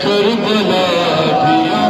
Karbala दिया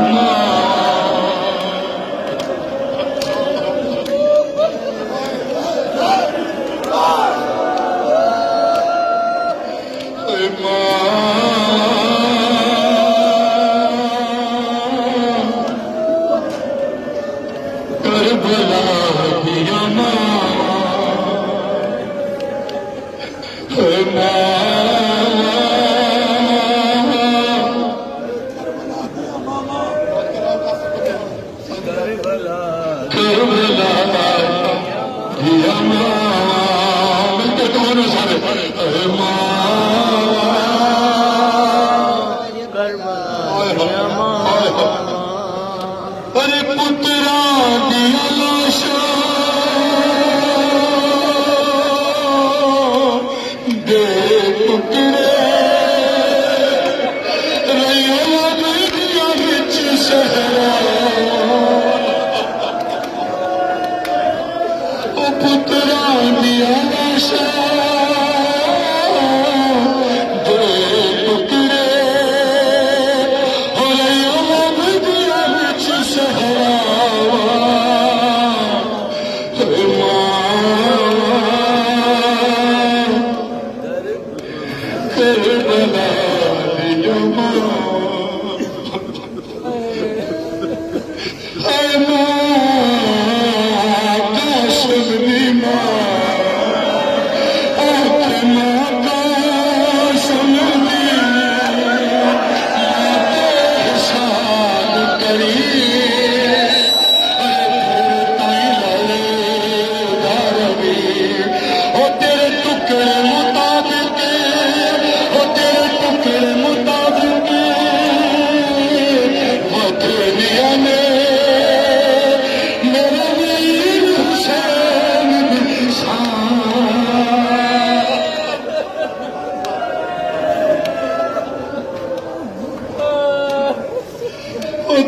Karbala दिया अरे पुत्रा दिया लाशा दे टुकड़े रैया दिया बिच सहरा ओ पुत्रा दिया लाशा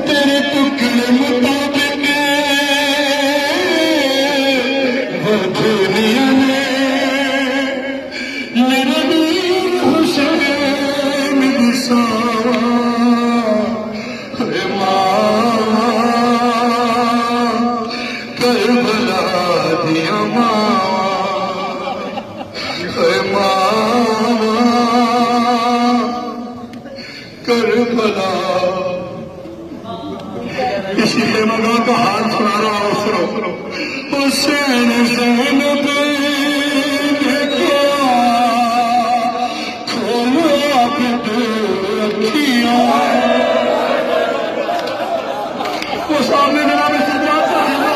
तेरे टुकड़े मुताबिक दुनिया ने मेरा वीर हुसैन बसावा है मां करबला दिया मां है मां करबला। इसी मगा का हाल सुना रहा हूं, सुनो। हुसैन ज़ैनब खोलो अपनी अखियां, वो सामने जनाब से जाता है ना।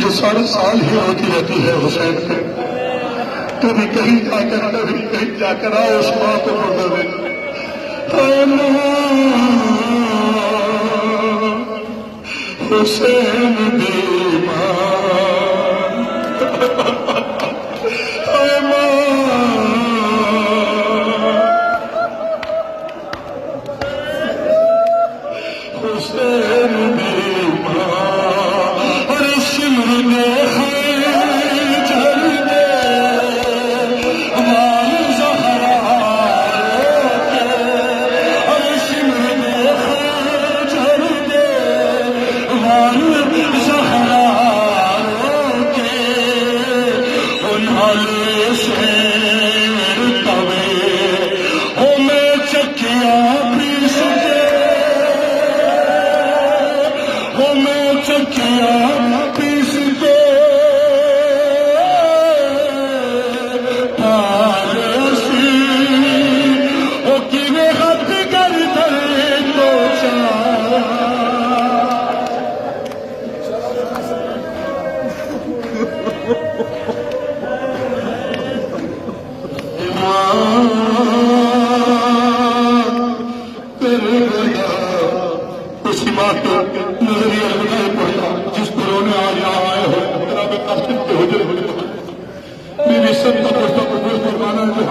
जो 7.5 साल ही होती रहती है हुसैन को, कभी कहीं जाकर कभी कहीं जाकर आओ उस माँ को मुर्दा हुसैन दी मां हुसैन दी मां और सिमरन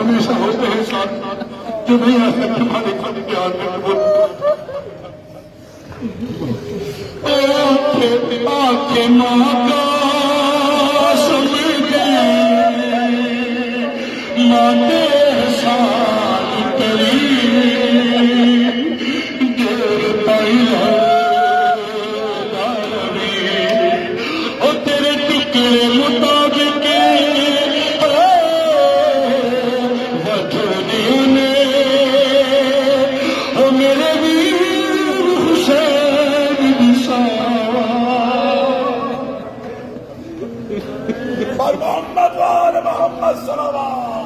हमेशा होते हैं साथ, जो नहीं आ सकते तुम्हारे खुद प्यार में बोल। आखे माँ का समझे माते साथ करी देर पाई और तेरे टुकड़े मुताबिक वधूनियों ने ओ मेरे वीर हुसैन दिसावा मोहम्मद वाले मोहम्मद सल्लल्लाहु